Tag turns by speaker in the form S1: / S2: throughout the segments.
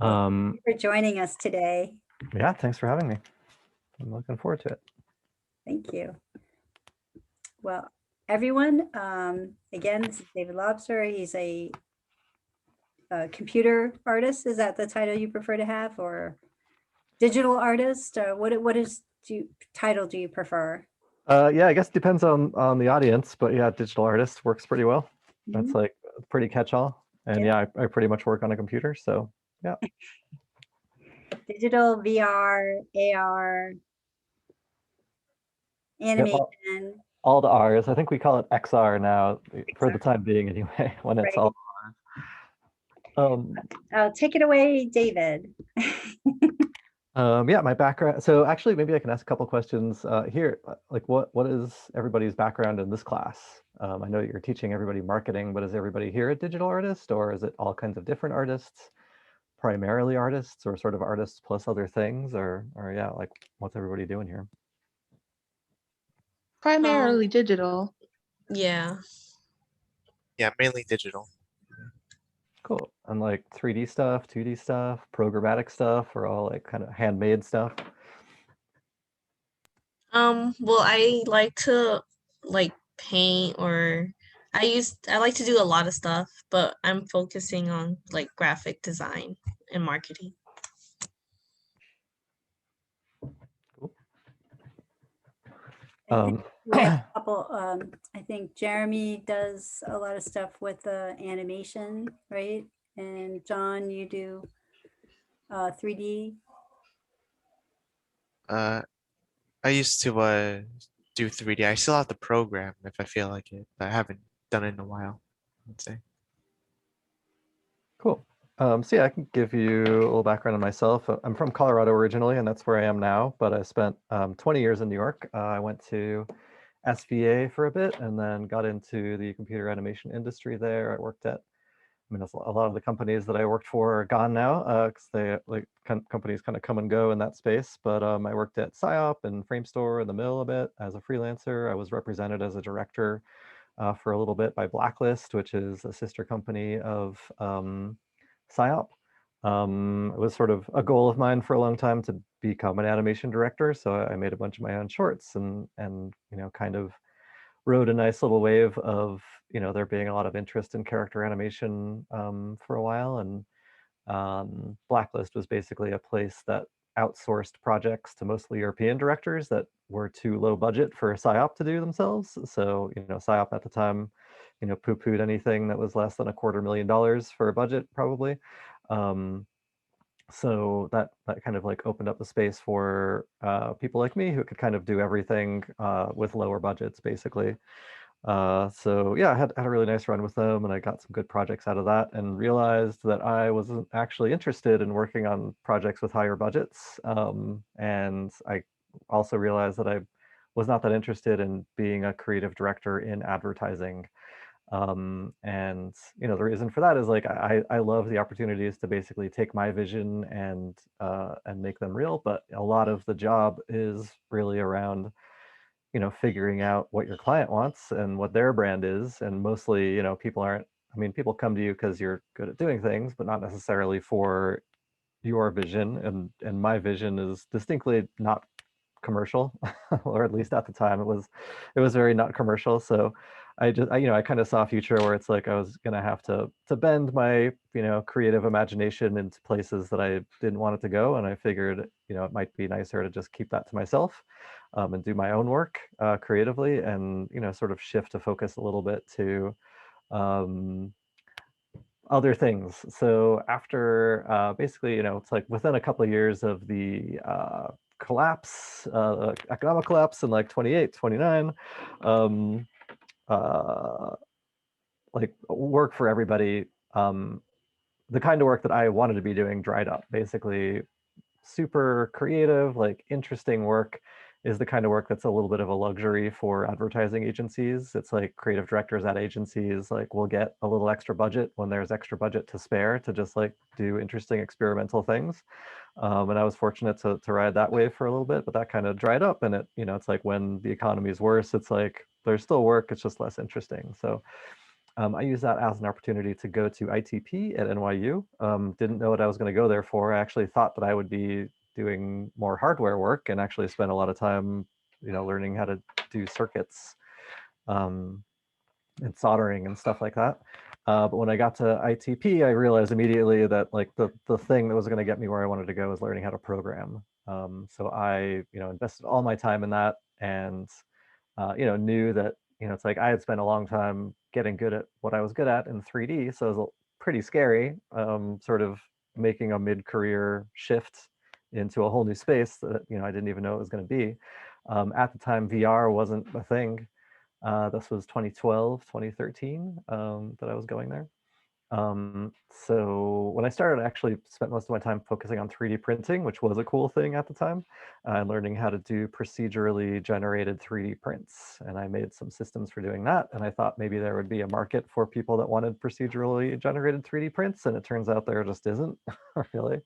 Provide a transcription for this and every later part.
S1: Well, thank
S2: Um,
S1: you for joining us today.
S2: yeah, thanks for having me. I'm looking forward to it.
S1: Thank you. Well, everyone, again, this is David Lobser. He's a computer artist. Is that the title you prefer to have, or digital artist? What is title do you prefer?
S2: Yeah, I guess it depends on the audience, but yeah, digital artist works pretty well. That's
S1: Mhm.
S2: like pretty catch-all. And
S1: Yeah,
S2: yeah, I pretty much work on a computer, so yeah.
S1: digital, VR, AR,
S2: Yep, all,
S1: animation,
S2: all the R's. I think we call it XR now for the
S1: Pixar,
S2: time being anyway, when it's
S1: right?
S2: all um
S1: Take it away, David.
S2: yeah, my background. So actually maybe I can ask a couple questions here. Like what is everybody's background in this class? I know you're teaching everybody marketing, but is everybody here a digital artist, or is it all kinds of different artists? Primarily artists, or sort of artists plus other things, or yeah, like what's everybody doing here?
S3: Um,
S4: Primarily digital.
S3: yeah.
S5: Yeah, mainly digital.
S2: Cool. And like 3D stuff, 2D stuff, programmatic stuff, or all like kind of handmade stuff?
S3: Well, I like to like paint or I like to do a lot of stuff, but I'm focusing on like graphic design and marketing.
S2: Cool.
S1: I think
S2: Um,
S1: we have a couple, I think Jeremy does a lot of stuff with the animation, right? And John, you do 3D.
S5: Uh, I used to do 3D. I still have the program if I feel like it, but I haven't done it in a while, I'd say.
S2: Cool. So yeah, I can give you a little background on myself. I'm from Colorado originally, and that's where I am now, but I spent 20 years in New York. I went to SVA for a bit and then got into the computer animation industry there. I worked at, I mean, a lot of the companies that I worked for are gone now because they like companies kind of come and go in that space. But I worked at PsyOp and Framestore and the Mill a bit as a freelancer. I was represented as a director for a little bit by Blacklist, which is a sister company of PsyOp. It was sort of a goal of mine for a long time to become an animation director. So I made a bunch of my own shorts and you know, kind of rode a nice little wave of, you know, there being a lot of interest in character animation for a while. And Blacklist was basically a place that outsourced projects to mostly European directors that were too low budget for PsyOp to do themselves. So, you know, PsyOp at the time, you know, poo-pooed anything that was less than $250,000 for a budget, probably. Um, so that kind of like opened up the space for people like me who could kind of do everything with lower budgets, basically. So yeah, I had a really nice run with them, and I got some good projects out of that, and realized that I wasn't actually interested in working on projects with higher budgets. And I also realized that I was not that interested in being a creative director in advertising. And you know, the reason for that is like I love the opportunities to basically take my vision and make them real, but a lot of the job is really around, you know, figuring out what your client wants and what their brand is. And mostly, you know, people aren't, I mean, people come to you because you're good at doing things, but not necessarily for your vision. And my vision is distinctly not commercial, or at least at the time it was very not commercial. So you know, I kind of saw a future where it's like I was gonna have to bend my, you know, creative imagination into places that I didn't want it to go, and I figured, you know, it might be nicer to just keep that to myself and do my own work creatively, and you know, sort of shift to focus a little bit to um, other things. So after basically, you know, it's like within a couple of years of the collapse, economic collapse in like 28, 29, um, uh, like work for everybody, the kind of work that I wanted to be doing dried up. Basically, super creative, like interesting work is the kind of work that's a little bit of a luxury for advertising agencies. It's like creative directors at agencies like will get a little extra budget when there's extra budget to spare to just like do interesting experimental things. And I was fortunate to ride that wave for a little bit, but that kind of dried up. And it, you know, it's like when the economy is worse, it's like there's still work, it's just less interesting. So I used that as an opportunity to go to ITP at NYU. Didn't know what I was going to go there for. I actually thought that I would be doing more hardware work and actually spent a lot of time, learning how to do circuits um, and soldering and stuff like that. But when I got to ITP, I realized immediately that like the thing that was going to get me where I wanted to go was learning how to program. So I, invested all my time in that, and knew that, it's like I had spent a long time getting good at what I was good at in 3D. So it was pretty scary, sort of making a mid-career shift into a whole new space that, I didn't even know it was going to be. At the time, VR wasn't a thing. This was 2012, 2013 that I was going there. So when I started, I actually spent most of my time focusing on 3D printing, which was a cool thing at the time, and learning how to do procedurally generated 3D prints. And I made some systems for doing that. And I thought maybe there would be a market for people that wanted procedurally generated 3D prints. And it turns out there just isn't, really.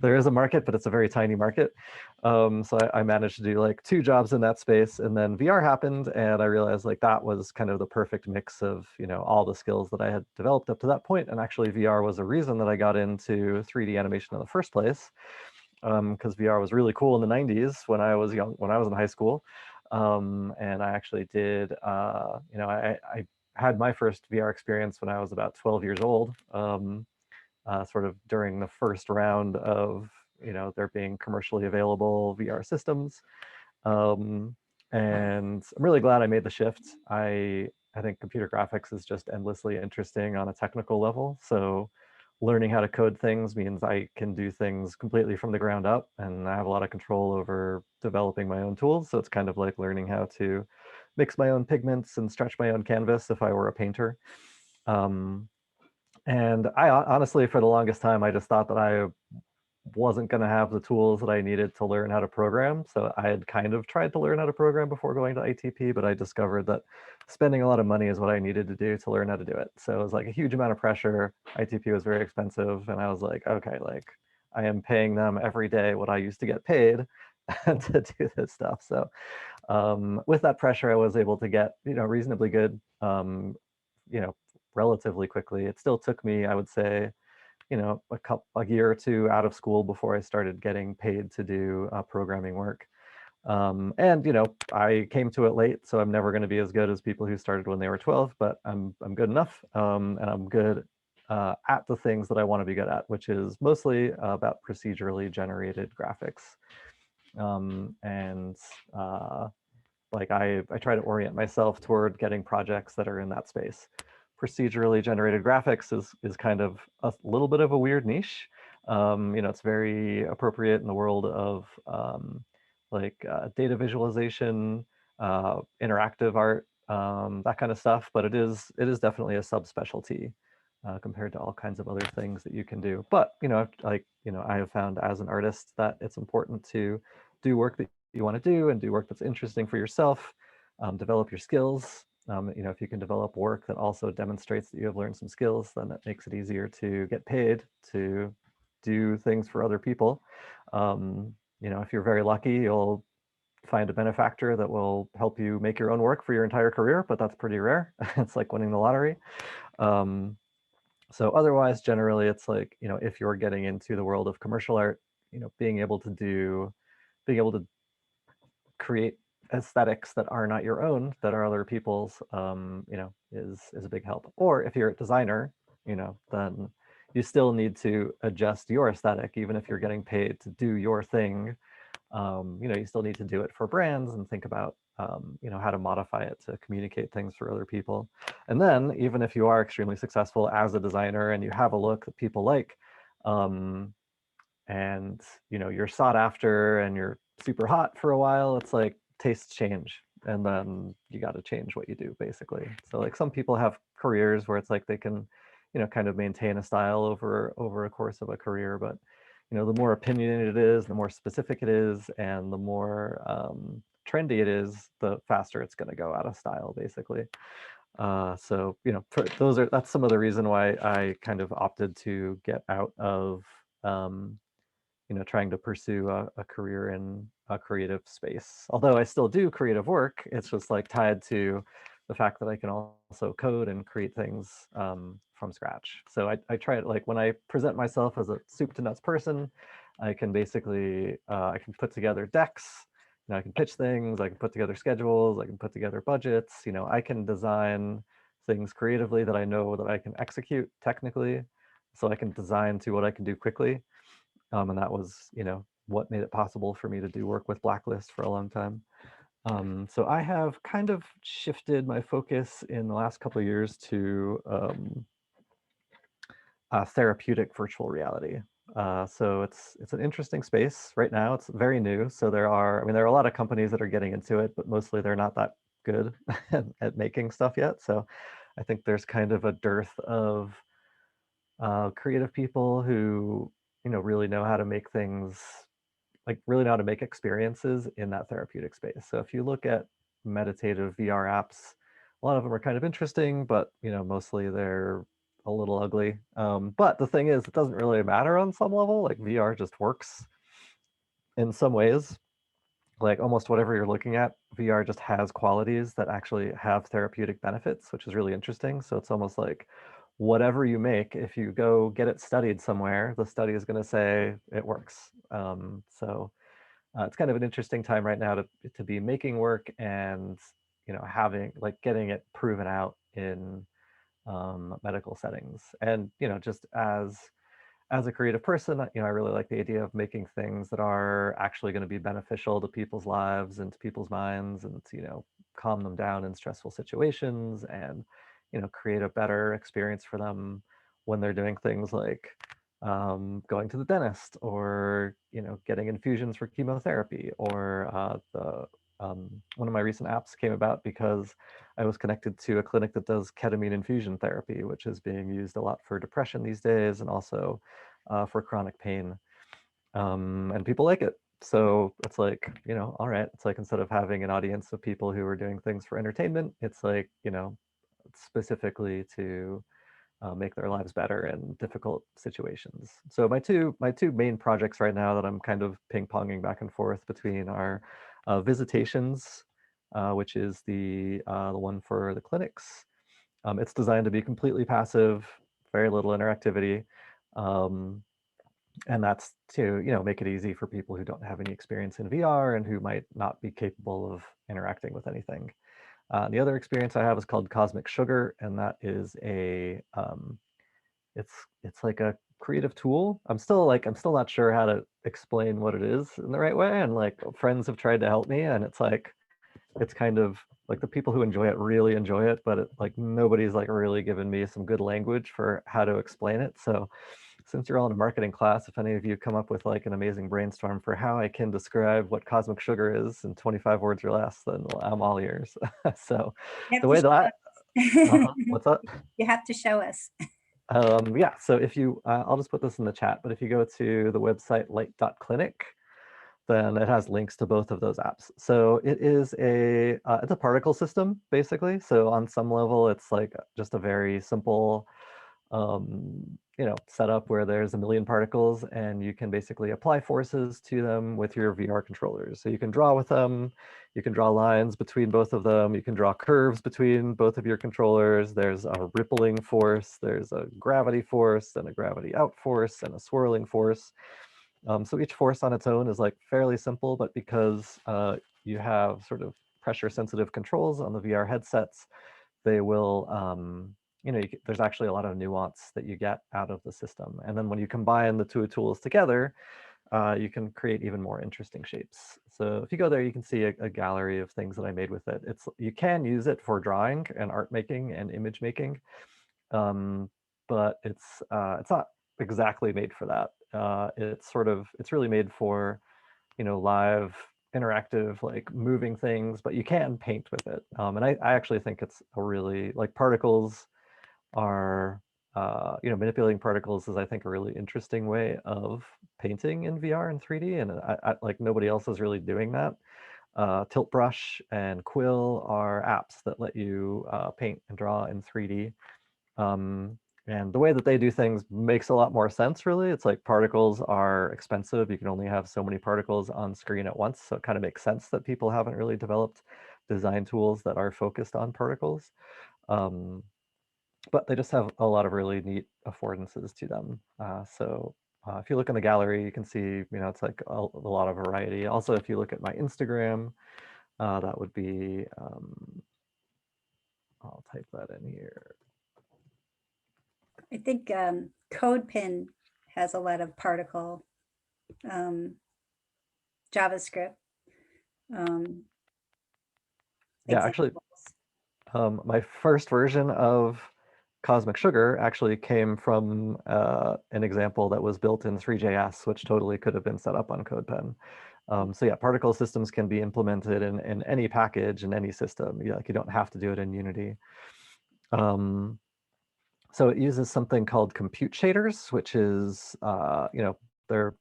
S2: There is a market, but it's a very tiny market. So I managed to do like 2 jobs in that space, and then VR happened, and I realized like that was kind of the perfect mix of all the skills that I had developed up to that point. And actually, VR was a reason that I got into 3D animation in the first place, because VR was really cool in the 90s when I was young, when I was in high school, and I actually did. I had my first VR experience when I was about 12 years old. Sort of during the first round of there being commercially available VR systems. Um, and I'm really glad I made the shift. I think computer graphics is just endlessly interesting on a technical level. So learning how to code things means I can do things completely from the ground up, and I have a lot of control over developing my own tools. So it's kind of like learning how to mix my own pigments and stretch my own canvas if I were a painter. Um, and I honestly, for the longest time, I just thought that I wasn't going to have the tools that I needed to learn how to program. So I had kind of tried to learn how to program before going to ITP, but I discovered that spending a lot of money is what I needed to do to learn how to do it. So it was like a huge amount of pressure. ITP was very expensive. And I was like, okay, like I am paying them every day what I used to get paid to do this stuff. So with that pressure, I was able to get, reasonably good, you know, relatively quickly. It still took me, I would say, a year or 2 out of school before I started getting paid to do programming work. And I came to it late, so I'm never going to be as good as people who started when they were 12. But I'm good enough, and I'm good at the things that I want to be good at, which is mostly about procedurally generated graphics. And like I try to orient myself toward getting projects that are in that space. Procedurally generated graphics is kind of a little bit of a weird niche. It's very appropriate in the world of data visualization, interactive art, that kind of stuff. But it is definitely a subspecialty compared to all kinds of other things that you can do. But I have found as an artist that it's important to do work that you want to do and do work that's interesting for yourself, develop your skills. If you can develop work that also demonstrates that you have learned some skills, then it makes it easier to get paid to do things for other people. If you're very lucky, you'll find a benefactor that will help you make your own work for your entire career, but that's pretty rare. It's like winning the lottery. So otherwise, generally, it's like, if you're getting into the world of commercial art, being able to create aesthetics that are not your own, that are other people's, is a big help. Or if you're a designer, then you still need to adjust your aesthetic, even if you're getting paid to do your thing. You still need to do it for brands and think about, how to modify it to communicate things for other people. And then even if you are extremely successful as a designer and you have a look that people like, and you're sought after and you're super hot for a while, it's like tastes change, and then you got to change what you do, basically. So like some people have careers where it's like they can kind of maintain a style over a course of a career, but the more opinionated it is, the more specific it is, and the more trendy it is, the faster it's going to go out of style, basically. So that's some of the reason why I kind of opted to get out of trying to pursue a career in a creative space. Although I still do creative work, it's just like tied to the fact that I can also code and create things from scratch. So I try it, like when I present myself as a soup to nuts person, I can basically, I can put together decks, you know, I can pitch things, I can put together schedules, I can put together budgets, you know, I can design things creatively that I know that I can execute technically. So I can design to what I can do quickly. And that was, you know, what made it possible for me to do work with Blacklist for a long time. So I have kind of shifted my focus in the last couple of years to therapeutic virtual reality. So it's an interesting space right now. It's very new. So there are, I mean, there are a lot of companies that are getting into it, but mostly they're not that good at making stuff yet. So I think there's kind of a dearth of creative people who, you know, really know how to make things, like really know how to make experiences in that therapeutic space. So if you look at meditative VR apps, a lot of them are kind of interesting, but you know, mostly they're a little ugly. But the thing is, it doesn't really matter on some level. Like VR just works in some ways. Like almost whatever you're looking at, VR just has qualities that actually have therapeutic benefits, which is really interesting. So it's almost like whatever you make, if you go get it studied somewhere, the study is going to say it works. So it's kind of an interesting time right now to be making work and, you know, having like getting it proven out in medical settings. And you know, just as a creative person, you know, I really like the idea of making things that are actually going to be beneficial to people's lives and to people's minds, and to, you know, calm them down in stressful situations, and you know, create a better experience for them when they're doing things like going to the dentist, or you know, getting infusions for chemotherapy, or the one of my recent apps came about because I was connected to a clinic that does ketamine infusion therapy, which is being used a lot for depression these days, and also for chronic pain. And people like it. So it's like, you know, all right, it's like instead of having an audience of people who are doing things for entertainment, it's like, you know, specifically to make their lives better in difficult situations. So my two main projects right now that I'm kind of ping ponging back and forth between are visitations, which is the one for the clinics. It's designed to be completely passive, very little interactivity, um, and that's to, you know, make it easy for people who don't have any experience in VR and who might not be capable of interacting with anything. The other experience I have is called Cosmic Sugar, and that is it's like a creative tool. I'm still not sure how to explain what it is in the right way, and like friends have tried to help me, and it's like it's kind of like the people who enjoy it really enjoy it, but like nobody's like really given me some good language for how to explain it. So since you're all in a marketing class, if any of you come up with like an amazing brainstorm for how I can describe what cosmic sugar is in 25 words or less, then I'm all ears. So
S1: You
S2: the
S1: have
S2: way
S1: to
S2: that I,
S1: show us.
S2: what's up?
S1: You have to show us.
S2: Yeah, so if you, I'll just put this in the chat, but if you go to the website light.clinic, then it has links to both of those apps. So it is it's a particle system, basically. So on some level, it's like just a very simple you know, setup where there's a million particles and you can basically apply forces to them with your VR controllers. So you can draw with them, you can draw lines between both of them, you can draw curves between both of your controllers. There's a rippling force, there's a gravity force, and a gravity out force, and a swirling force. So each force on its own is like fairly simple, but because you have sort of pressure sensitive controls on the VR headsets, they will, you know, there's actually a lot of nuance that you get out of the system. And then when you combine the two tools together, you can create even more interesting shapes. So if you go there, you can see a gallery of things that I made with it. You can use it for drawing and art making and image making, but it's not exactly made for that. It's really made for, you know, live interactive, like moving things, but you can paint with it. And I actually think it's a really, like, particles are, you know, manipulating particles is, I think, a really interesting way of painting in VR and 3D. And like nobody else is really doing that. Tilt Brush and Quill are apps that let you paint and draw in 3D. Um, and the way that they do things makes a lot more sense, really. It's like particles are expensive. You can only have so many particles on screen at once. So it kind of makes sense that people haven't really developed design tools that are focused on particles. But they just have a lot of really neat affordances to them. If you look in the gallery, you can see, it's like a lot of variety. Also, if you look at my Instagram, that would be, I'll type that in here.
S1: I think CodePen has a lot of particle JavaScript.
S2: Yeah, actually,
S1: examples.
S2: my first version of Cosmic Sugar actually came from an example that was built in Three.js, which totally could have been set up on CodePen. So yeah, particle systems can be implemented in any package in any system. You don't have to do it in Unity. So it uses something called compute shaders, which is, they're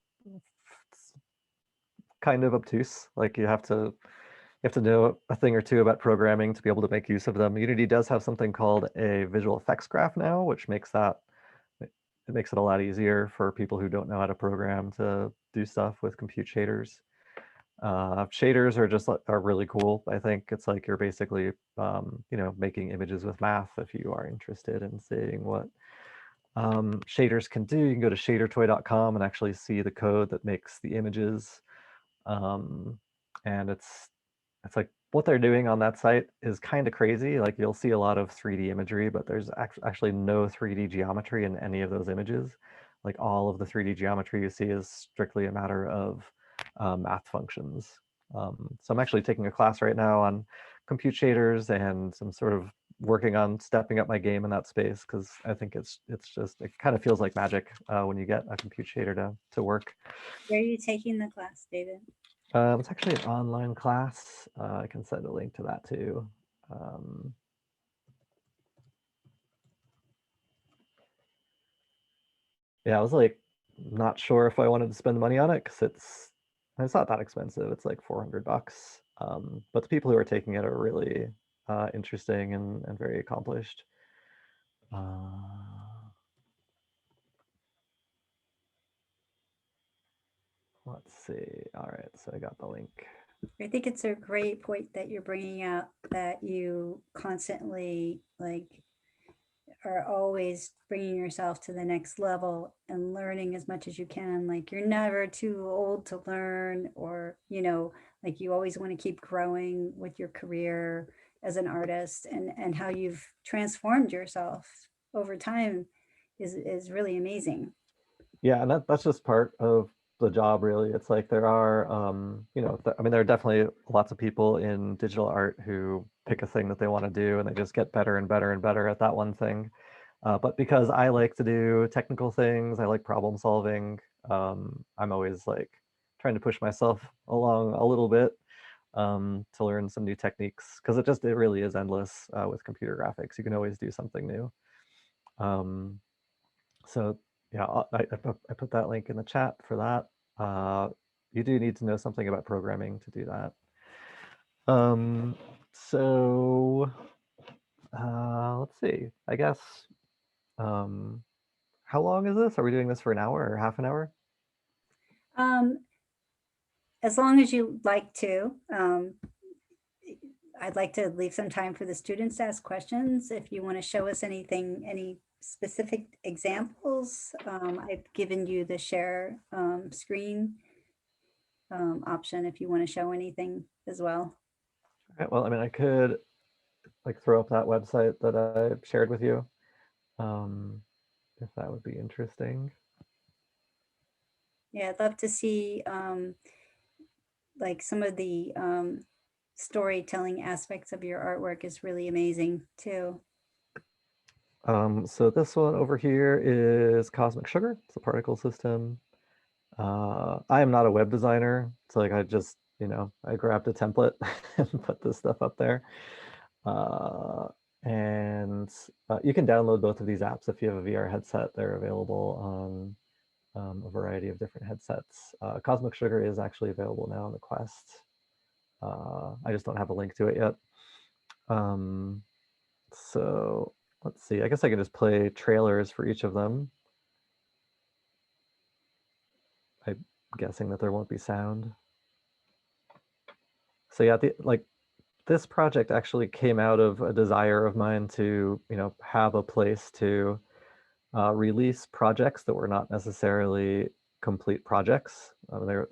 S2: kind of obtuse. Like you have to know a thing or two about programming to be able to make use of them. Unity does have something called a visual effects graph now, which makes it makes it a lot easier for people who don't know how to program to do stuff with compute shaders. Shaders are really cool. I think it's like you're basically making images with math. If you are interested in seeing what shaders can do, you can go to shadertoy.com and actually see the code that makes the images. And it's like what they're doing on that site is kind of crazy. Like you'll see a lot of 3D imagery, but there's actually no 3D geometry in any of those images. Like all of the 3D geometry you see is strictly a matter of math functions. So I'm actually taking a class right now on compute shaders, and I'm sort of working on stepping up my game in that space because I think it kind of feels like magic when you get a compute shader to work.
S1: Where are you taking the class, David?
S2: It's actually an online class. I can send a link to that too. Yeah, I was like not sure if I wanted to spend money on it because it's not that expensive. It's like $400. But the people who are taking it are really interesting and very accomplished. Let's see. All right, so I got the link.
S1: I think it's a great point that you're bringing out, that you constantly are always bringing yourself to the next level and learning as much as you can. Like you're never too old to learn, or, like you always want to keep growing with your career as an artist, and how you've transformed yourself over time is really amazing.
S2: Yeah, and that's just part of the job, really. It's like there are, there are definitely lots of people in digital art who pick a thing that they want to do and they just get better and better and better at that one thing. But because I like to do technical things, I like problem solving, I'm always like trying to push myself along a little bit to learn some new techniques, because it really is endless with computer graphics. You can always do something new. So yeah, I put that link in the chat for that. You do need to know something about programming to do that. So let's see. I guess, how long is this? Are we doing this for an hour or half an hour?
S1: As long as you like to. I'd like to leave some time for the students to ask questions. If you want to show us anything, any specific examples, I've given you the share screen option if you want to show anything as well.
S2: Right, well, I could like throw up that website that I shared with you, if that would be interesting.
S1: Yeah, I'd love to see like some of the storytelling aspects of your artwork is really amazing too.
S2: So this one over here is Cosmic Sugar. It's a particle system. I am not a web designer, so like I just, I grabbed a template and put this stuff up there. And you can download both of these apps if you have a VR headset. They're available on a variety of different headsets. Cosmic Sugar is actually available now on the Quest. I just don't have a link to it yet. So let's see. I guess I can just play trailers for each of them. I'm guessing that there won't be sound. So yeah, this project actually came out of a desire of mine to, have a place to release projects that were not necessarily complete projects.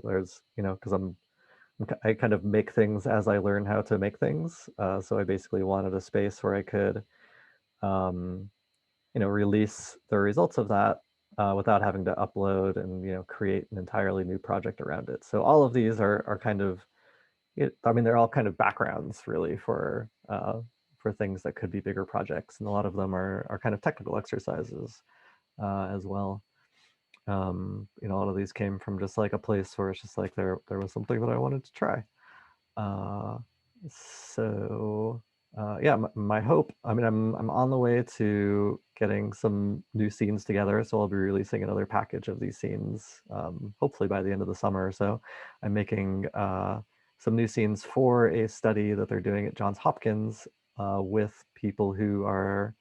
S2: There's, because I kind of make things as I learn how to make things. So I basically wanted a space where I could, um, release the results of that without having to upload and, create an entirely new project around it. So all of these are kind of, they're all kind of backgrounds really for things that could be bigger projects. And a lot of them are kind of technical exercises as well. A lot of these came from just like a place where it's just like there was something that I wanted to try. Uh, so yeah, my hope. I mean, I'm on the way to getting some new scenes together, so I'll be releasing another package of these scenes, hopefully by the end of the summer. So I'm making some new scenes for a study that they're doing at Johns Hopkins with people who are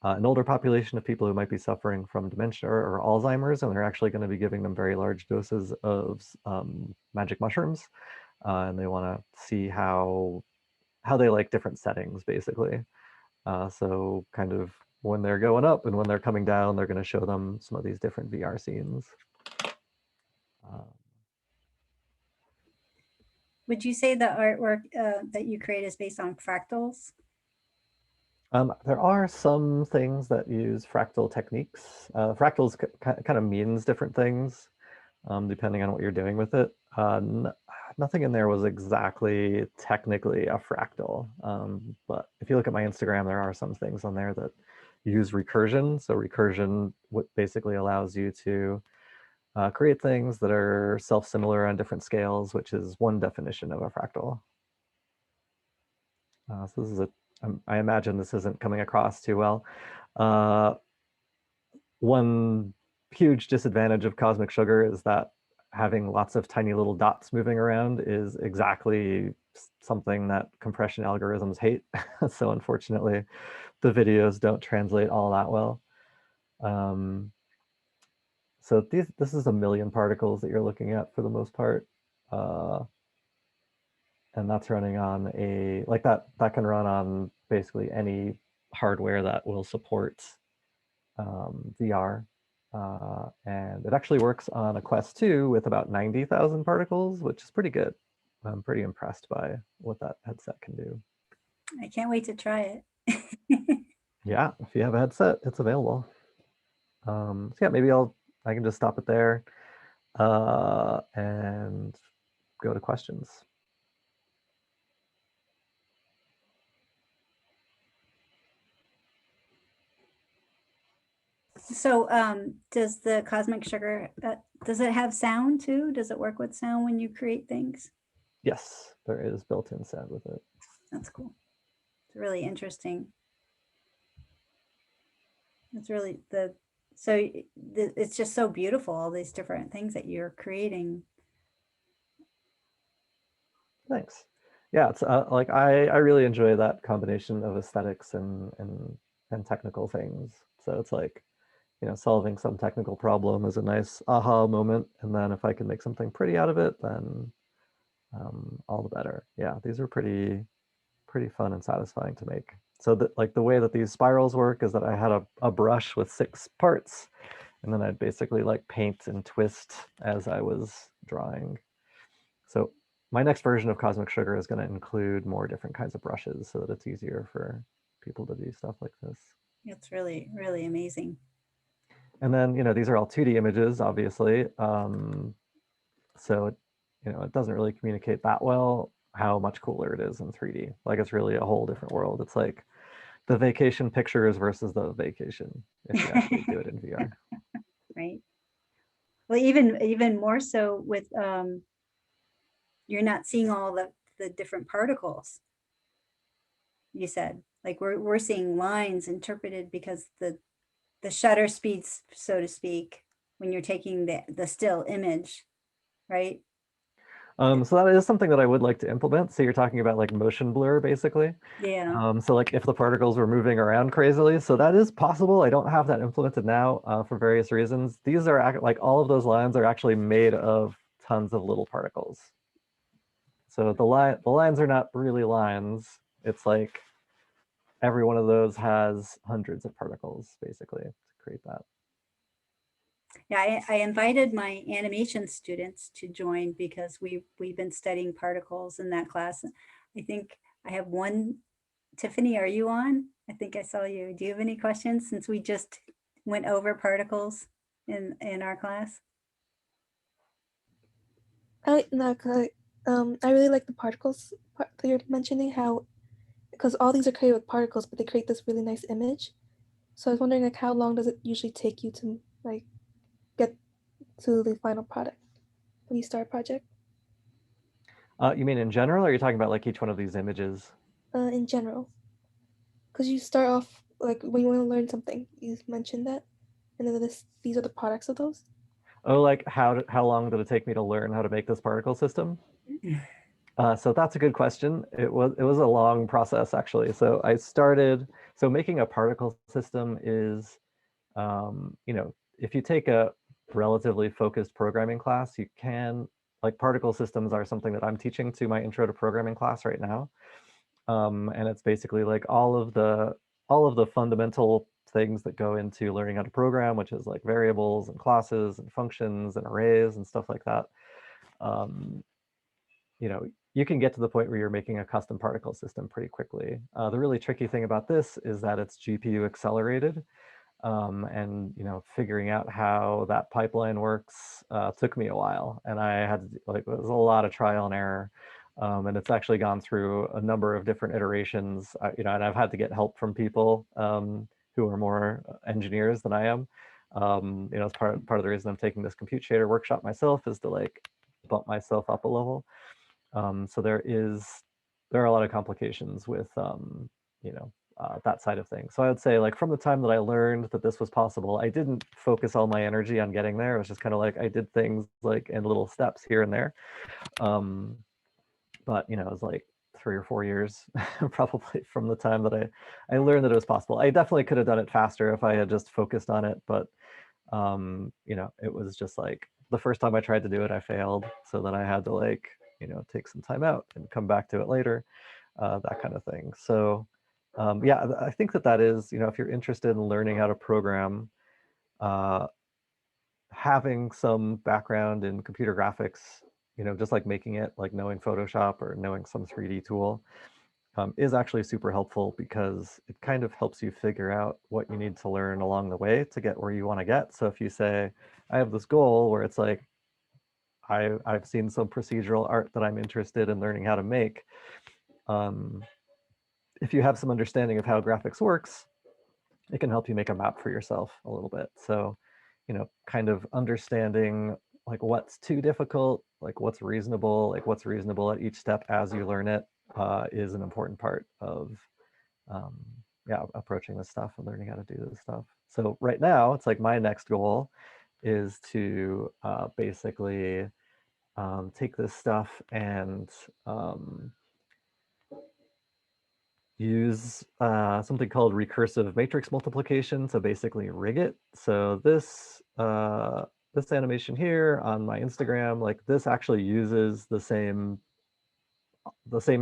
S2: an older population of people who might be suffering from dementia or Alzheimer's, and they're actually going to be giving them very large doses of magic mushrooms, and they want to see how they like different settings, basically. So kind of when they're going up and when they're coming down, they're going to show them some of these different VR scenes.
S1: Would you say the artwork that you create is based on fractals?
S2: There are some things that use fractal techniques. Fractals kind of means different things depending on what you're doing with it. Nothing in there was exactly technically a fractal, but if you look at my Instagram, there are some things on there that use recursion. So recursion basically allows you to create things that are self-similar on different scales, which is one definition of a fractal. So this is I imagine this isn't coming across too well. One huge disadvantage of cosmic sugar is that having lots of tiny little dots moving around is exactly something that compression algorithms hate. So unfortunately, the videos don't translate all that well. So this is 1,000,000 particles that you're looking at for the most part. And that's running on that can run on basically any hardware that will support VR. And it actually works on a Quest 2 with about 90,000 particles, which is pretty good. I'm pretty impressed by what that headset can do.
S1: I can't wait to try it.
S2: Yeah, if you have a headset, it's available. So yeah, maybe I can just stop it there and go to questions.
S1: So does the cosmic sugar, does it have sound too? Does it work with sound when you create things?
S2: Yes, there is built-in sound with it.
S1: That's cool. It's really interesting. It's really it's just so beautiful, all these different things that you're creating.
S2: Thanks. Yeah, it's like I really enjoy that combination of aesthetics and technical things. So it's like, solving some technical problem is a nice aha moment, and then if I can make something pretty out of it, then all the better. Yeah, these are pretty fun and satisfying to make. So the way that these spirals work is that I had a brush with 6 parts, and then I'd basically like paint and twist as I was drawing. So my next version of Cosmic Sugar is going to include more different kinds of brushes so that it's easier for people to do stuff like this.
S1: It's really, really amazing.
S2: And then, these are all 2D images, obviously. So, it doesn't really communicate that well how much cooler it is in 3D. Like, it's really a whole different world. It's like the vacation pictures versus the vacation if you actually do it in VR.
S1: Right. Well, even more so with you're not seeing all the different particles. You said, like we're seeing lines interpreted because the shutter speeds, so to speak, when you're taking the still image, right?
S2: So that is something that I would like to implement. So you're talking about like motion blur, basically.
S1: Yeah.
S2: So like if the particles were moving around crazily, so that is possible. I don't have that implemented now for various reasons. These are like all of those lines are actually made of tons of little particles. So the lines are not really lines. It's like every one of those has hundreds of particles basically to create that.
S1: Yeah, I invited my animation students to join because we've been studying particles in that class. I think I have one. Tiffany, are you on? I think I saw you. Do you have any questions since we just went over particles in our class?
S4: No, I really like the particles part that you're mentioning, how because all these are created with particles, but they create this really nice image. So I was wondering, like, how long does it usually take you to like get to the final product when you start a project?
S2: You mean in general, or are you talking about like each one of these images?
S4: In general, because you start off like when you want to learn something, you mentioned that, and then these are the products of those.
S2: Oh, like how long did it take me to learn how to make this particle system? So that's a good question. It was a long process actually. So I started. So making a particle system is, if you take a relatively focused programming class, you can like particle systems are something that I'm teaching to my intro to programming class right now. And it's basically like all of the fundamental things that go into learning how to program, which is like variables and classes and functions and arrays and stuff like that. Um, you can get to the point where you're making a custom particle system pretty quickly. The really tricky thing about this is that it's GPU accelerated. And figuring out how that pipeline works took me a while, and I had to, like, it was a lot of trial and error. And it's actually gone through a number of different iterations, and I've had to get help from people who are more engineers than I am. As part of the reason I'm taking this compute shader workshop myself is to like bump myself up a level. So there are a lot of complications with that side of things. So I would say like from the time that I learned that this was possible, I didn't focus all my energy on getting there. It was just kind of like I did things like in little steps here and there. Um, but it was like 3 or 4 years probably from the time that I learned that it was possible. I definitely could have done it faster if I had just focused on it, but it was just like the first time I tried to do it, I failed, so then I had to like take some time out and come back to it later, that kind of thing. So yeah, I think that is, if you're interested in learning how to program, uh, having some background in computer graphics, just like making it, like knowing Photoshop or knowing some 3D tool, is actually super helpful because it kind of helps you figure out what you need to learn along the way to get where you want to get. So if you say, I have this goal where it's like, I've seen some procedural art that I'm interested in learning how to make. If you have some understanding of how graphics works, it can help you make a map for yourself a little bit. So, kind of understanding like what's too difficult, like what's reasonable, at each step as you learn it, is an important part of um, yeah, approaching this stuff and learning how to do this stuff. So right now, it's like my next goal is to basically take this stuff and use something called recursive matrix multiplication. So basically rig it. So this animation here on my Instagram, like this actually uses the same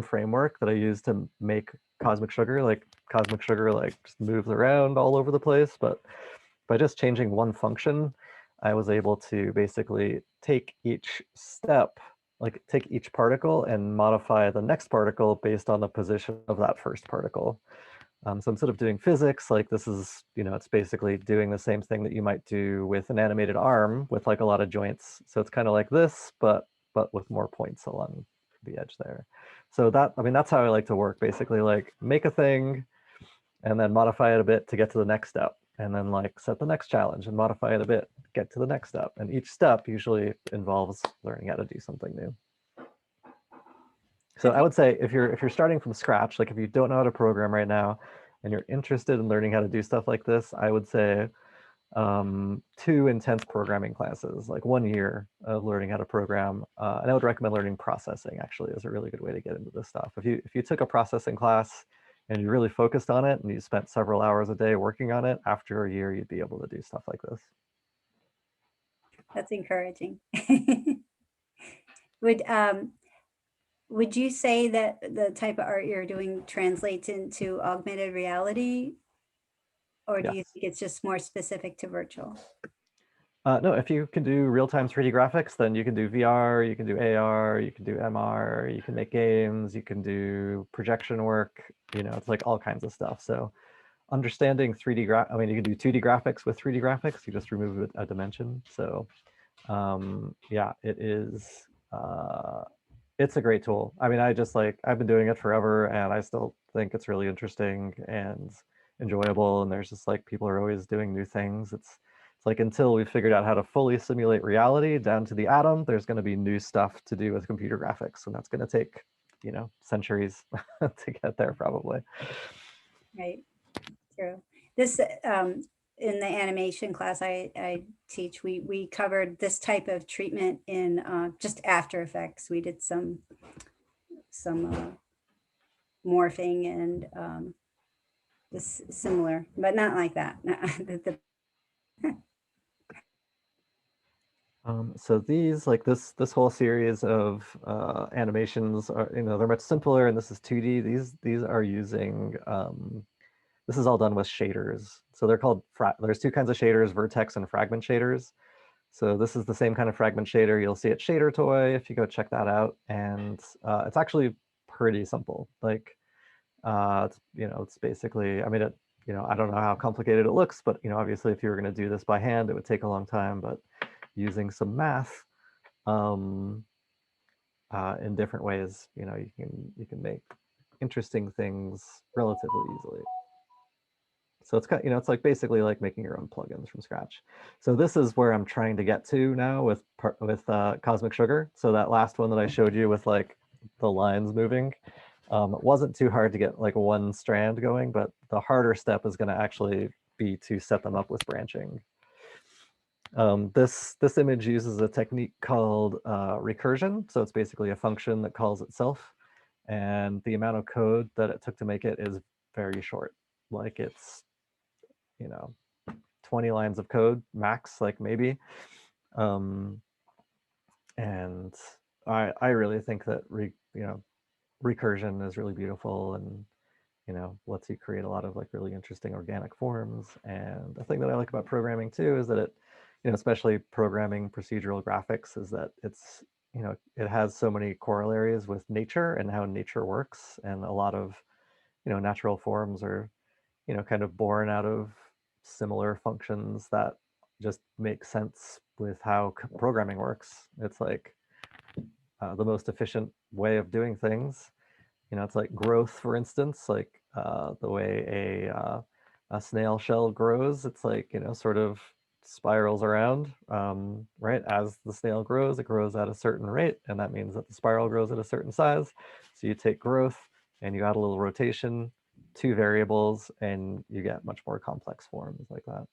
S2: framework that I use to make Cosmic Sugar. Like Cosmic Sugar like just moves around all over the place, but by just changing one function, I was able to basically take each step, like take each particle and modify the next particle based on the position of that first particle. So instead of doing physics, like this is, it's basically doing the same thing that you might do with an animated arm with like a lot of joints. So it's kind of like this, but with more points along the edge there. So that's how I like to work, basically like make a thing and then modify it a bit to get to the next step. And then like set the next challenge and modify it a bit, get to the next step. And each step usually involves learning how to do something new. So I would say if you're starting from scratch, like if you don't know how to program right now and you're interested in learning how to do stuff like this, I would say 2 intense programming classes, like 1 year of learning how to program. And I would recommend learning processing actually is a really good way to get into this stuff. If you took a processing class and you really focused on it and you spent several hours a day working on it, after a year, you'd be able to do stuff like this.
S1: That's encouraging. Would would you say that the type of art you're doing translates into augmented reality? Or do you
S2: Yes.
S1: think it's just more specific to virtual?
S2: No, if you can do real-time 3D graphics, then you can do VR, you can do AR, you can do MR, you can make games, you can do projection work, you know, it's like all kinds of stuff. So understanding 3D, I mean, you can do 2D graphics with 3D graphics, you just remove a dimension. So yeah, it is, it's a great tool. I mean, I've been doing it forever and I still think it's really interesting and enjoyable. And there's just like, people are always doing new things. It's like until we've figured out how to fully simulate reality down to the atom, there's going to be new stuff to do with computer graphics. And that's going to take, you know, centuries to get there probably.
S1: Right, true. This, in the animation class I teach, we covered this type of treatment in just After Effects. We did some morphing and this similar, but not like that.
S2: So these, like this whole series of animations are, you know, they're much simpler, and this is 2D. These are using, this is all done with shaders. So they're called, there's two kinds of shaders, vertex and fragment shaders. So this is the same kind of fragment shader you'll see at Shader Toy if you go check that out. And it's actually pretty simple. Like, it's, you know, it's basically, I mean, you know, I don't know how complicated it looks, but, you know, obviously if you were going to do this by hand, it would take a long time, but using some math um, in different ways, you know, you can make interesting things relatively easily. So it's kind, you know, it's like basically like making your own plugins from scratch. So this is where I'm trying to get to now with Cosmic Sugar. So that last one that I showed you with like the lines moving, it wasn't too hard to get like one strand going, but the harder step is going to actually be to set them up with branching. This image uses a technique called recursion. So it's basically a function that calls itself. And the amount of code that it took to make it is very short. Like it's, you know, 20 lines of code max, like maybe. And I really think that, you know, recursion is really beautiful and, you know, lets you create a lot of like really interesting organic forms. And the thing that I like about programming too is that it, you know, especially programming procedural graphics, is that it's, you know, it has so many corollaries with nature and how nature works. And a lot of, you know, natural forms are, you know, kind of born out of similar functions that just make sense with how programming works. It's like the most efficient way of doing things. You know, it's like growth, for instance, like the way a snail shell grows. It's like, you know, sort of spirals around, right? As the snail grows, it grows at a certain rate, and that means that the spiral grows at a certain size. So you take growth and you add a little rotation, two variables, and you get much more complex forms like that.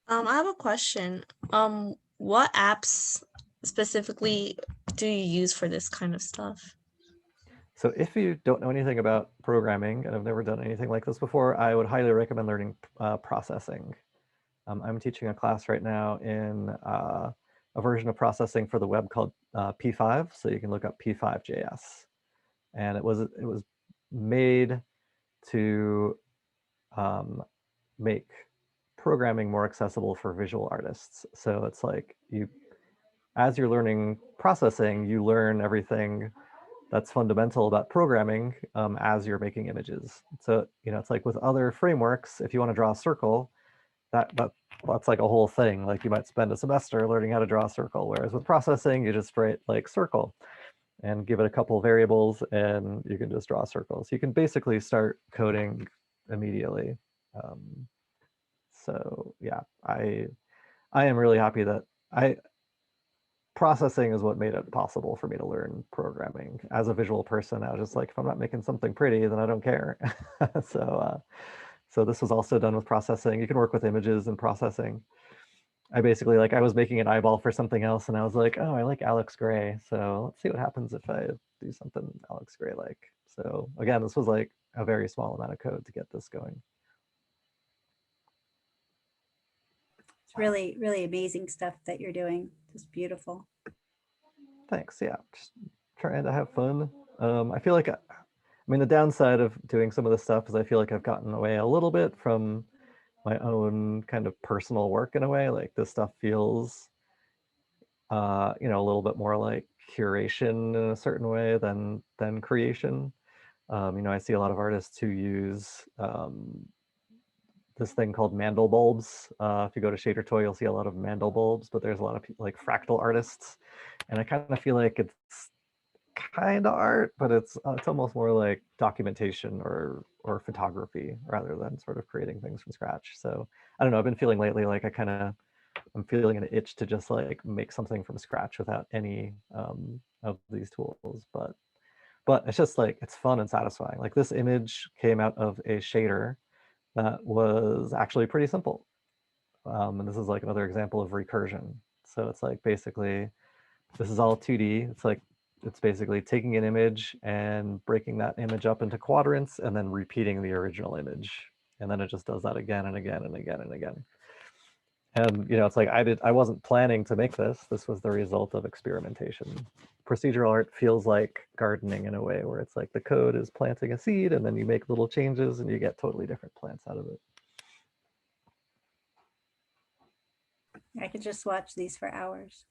S3: I have a question. What apps specifically do you use for this kind of stuff?
S2: So if you don't know anything about programming and have never done anything like this before, I would highly recommend learning processing. I'm teaching a class right now in a version of processing for the web called P5, so you can look up P5.js. And it was made to make programming more accessible for visual artists. So it's like as you're learning processing, you learn everything that's fundamental about programming as you're making images. So, you know, it's like with other frameworks, if you want to draw a circle, that's like a whole thing. Like you might spend a semester learning how to draw a circle, whereas with processing, you just write like circle and give it a couple variables and you can just draw circles. You can basically start coding immediately. So yeah, I am really happy that processing is what made it possible for me to learn programming. As a visual person, I was just like, if I'm not making something pretty, then I don't care. So this was also done with processing. You can work with images and processing. I basically, like, I was making an eyeball for something else and I was like, oh, I like Alex Gray. So let's see what happens if I do something Alex Gray like. So again, this was like a very small amount of code to get this going.
S1: It's really, really amazing stuff that you're doing. Just beautiful.
S2: Thanks. Yeah. Just trying to have fun. I feel like, I mean, the downside of doing some of this stuff is I feel like I've gotten away a little bit from my own kind of personal work in a way. Like this stuff feels, you know, a little bit more like curation in a certain way than creation. You know, I see a lot of artists who use this thing called mandel bulbs. If you go to Shader Toy, you'll see a lot of mandel bulbs, but there's a lot of people like fractal artists, and I kind of feel like it's kind of art, but it's almost more like documentation or photography rather than sort of creating things from scratch. So I don't know. I've been feeling lately like I'm feeling an itch to just like make something from scratch without any of these tools, but it's just like it's fun and satisfying. Like this image came out of a shader that was actually pretty simple. And this is like another example of recursion. So it's like basically, this is all 2D. It's like, it's basically taking an image and breaking that image up into quadrants and then repeating the original image. And then it just does that again and again and again and again. And, you know, it's like I wasn't planning to make this. This was the result of experimentation. Procedural art feels like gardening in a way where it's like the code is planting a seed and then you make little changes and you get totally different plants out of it.
S1: I could just watch these for hours.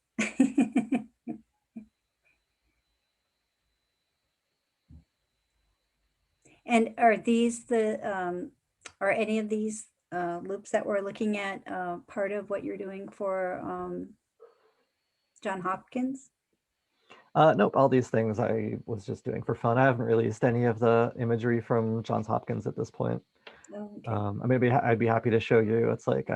S1: And are these are any of these loops that we're looking at part of what you're doing for John Hopkins?
S2: Nope, all these things I was just doing for fun. I haven't released any of the imagery from Johns Hopkins at this point.
S1: Oh, okay.
S2: I'd be happy to show you. It's like,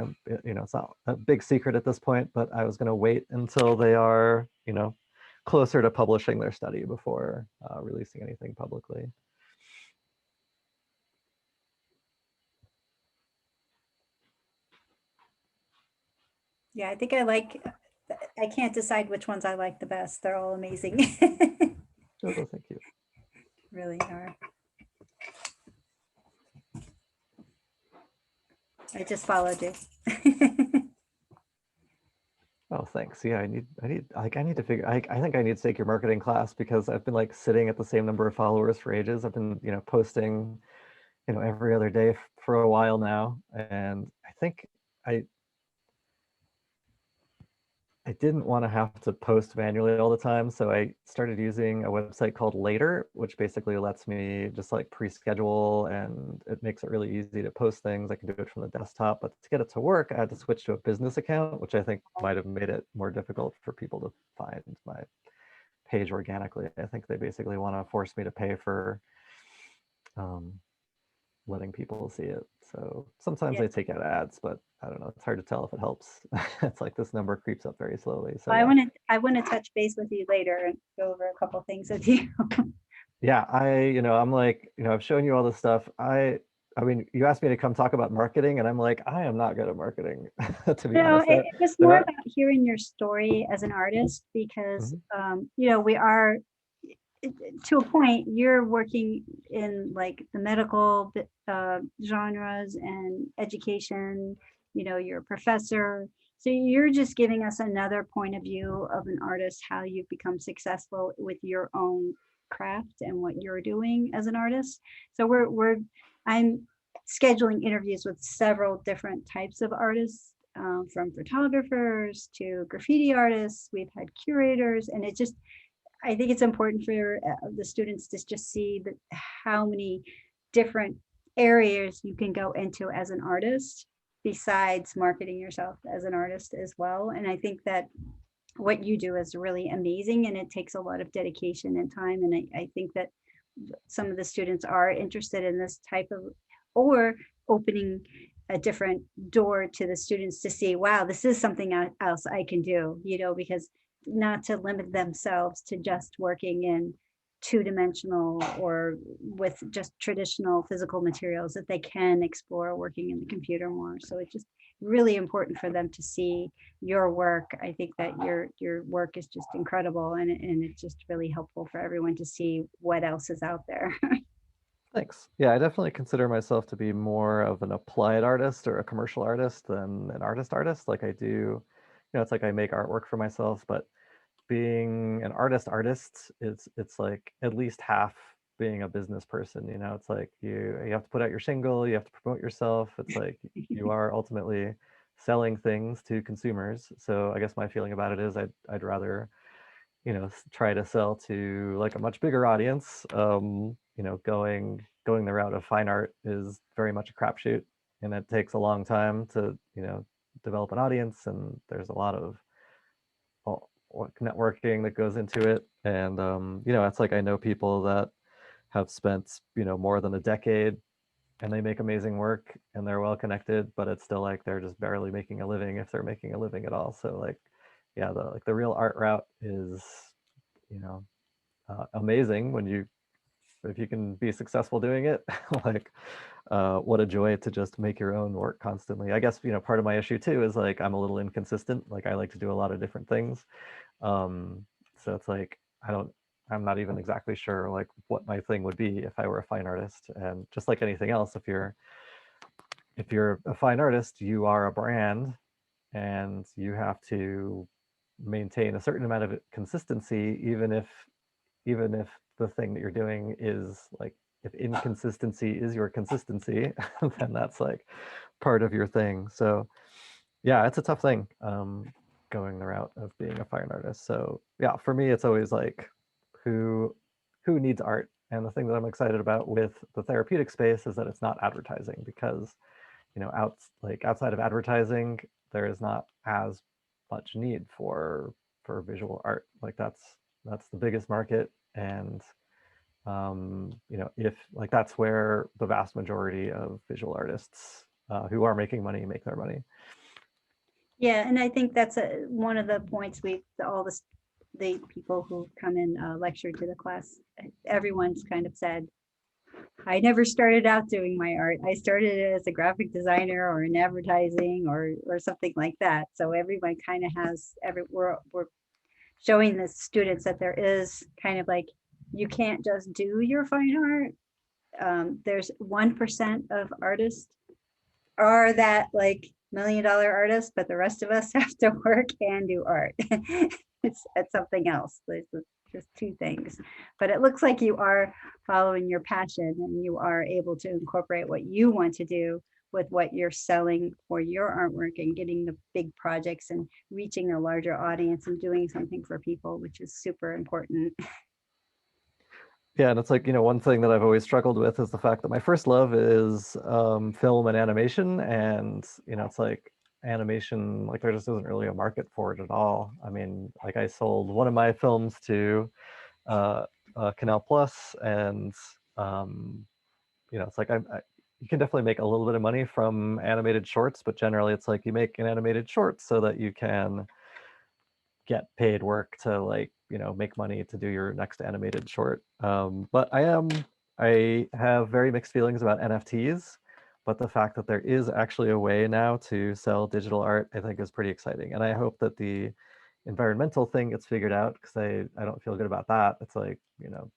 S2: you know, it's not a big secret at this point, but I was going to wait until they are, you know, closer to publishing their study before releasing anything publicly.
S1: Yeah, I think I can't decide which ones I like the best. They're all amazing.
S2: Oh, thank you.
S1: Really are. I just followed you.
S2: Oh, thanks. Yeah, I need to figure, I think I need to take your marketing class because I've been like sitting at the same number of followers for ages. I've been, you know, posting, you know, every other day for a while now. And I think I didn't want to have to post manually all the time. So I started using a website called Later, which basically lets me just like pre-schedule and it makes it really easy to post things. I can do it from the desktop, but to get it to work, I had to switch to a business account, which I think might have made it more difficult for people to find my page organically. I think they basically want to force me to pay for letting people see it. So sometimes
S1: Yeah.
S2: I take out ads, but I don't know. It's hard to tell if it helps. It's like this number creeps up very slowly. So
S1: I
S2: yeah.
S1: want to touch base with you later and go over a couple things with you.
S2: Yeah, I'm like, I've shown you all this stuff. I mean, you asked me to come talk about marketing, and I'm like, I am not good at marketing, to be
S1: No,
S2: honest.
S1: it was
S2: There
S1: more
S2: are,
S1: about hearing your story as an artist because,
S2: Mhm.
S1: you know, we are to a point, you're working in like the medical genres and education, you know, you're a professor. So you're just giving us another point of view of an artist, how you've become successful with your own craft and what you're doing as an artist. So I'm scheduling interviews with several different types of artists, from photographers to graffiti artists. We've had curators, and I think it's important for the students to just see how many different areas you can go into as an artist besides marketing yourself as an artist as well. And I think that what you do is really amazing, and it takes a lot of dedication and time. And I think that some of the students are interested in this type of, or opening a different door to the students to see, wow, this is something else I can do, you know, because not to limit themselves to just working in two-dimensional or with just traditional physical materials, that they can explore working in the computer more. So it's just really important for them to see your work. I think that your work is just incredible, and it's just really helpful for everyone to see what else is out there.
S2: Thanks. Yeah, I definitely consider myself to be more of an applied artist or a commercial artist than an artist. Like I do, it's like I make artwork for myself, but being an artist, it's like at least half being a business person. You know, it's like you have to put out your shingle, you have to promote yourself. It's like you are ultimately selling things to consumers. So I guess my feeling about it is I'd rather, you know, try to sell to like a much bigger audience. You know, going the route of fine art is very much a crapshoot, and it takes a long time to, you know, develop an audience, and there's a lot of networking that goes into it. And you know, it's like I know people that have spent, you know, more than a decade, and they make amazing work and they're well connected, but it's still like they're just barely making a living, if they're making a living at all. So like, yeah, the real art route is, you know, amazing when you, if you can be successful doing it. Like, what a joy to just make your own work constantly. I guess, you know, part of my issue too is like I'm a little inconsistent. Like I like to do a lot of different things. Um, so it's like I'm not even exactly sure like what my thing would be if I were a fine artist. And just like anything else, if you're a fine artist, you are a brand, and you have to maintain a certain amount of consistency, even if the thing that you're doing is like, if inconsistency is your consistency, then that's like part of your thing. So yeah, it's a tough thing, going the route of being a fine artist. So yeah, for me, it's always like, who who needs art? And the thing that I'm excited about with the therapeutic space is that it's not advertising, because, you know, outside of advertising, there is not as much need for visual art. Like that's the biggest market. And you know, if like that's where the vast majority of visual artists who are making money make their money.
S1: Yeah, and I think that's one of the points all the people who come and lecture to the class, everyone's kind of said, I never started out doing my art. I started as a graphic designer or in advertising or something like that. So everyone kind of has we're showing the students that there is kind of like, you can't just do your fine art. There's 1% of artists are that like $1 million artists, but the rest of us have to work and do art. It's something else. There's just two things, but it looks like you are following your passion and you are able to incorporate what you want to do with what you're selling for your artwork and getting the big projects and reaching a larger audience and doing something for people, which is super important.
S2: Yeah, and it's like, you know, one thing that I've always struggled with is the fact that my first love is film and animation. And, you know, it's like animation, like there just isn't really a market for it at all. I mean, like I sold one of my films to Canal Plus, and, you know, it's like you can definitely make a little bit of money from animated shorts, but generally it's like you make an animated short so that you can get paid work to, like, you know, make money to do your next animated short. But I have very mixed feelings about NFTs, but the fact that there is actually a way now to sell digital art, I think is pretty exciting. And I hope that the environmental thing gets figured out, because I don't feel good about that. It's like, you know,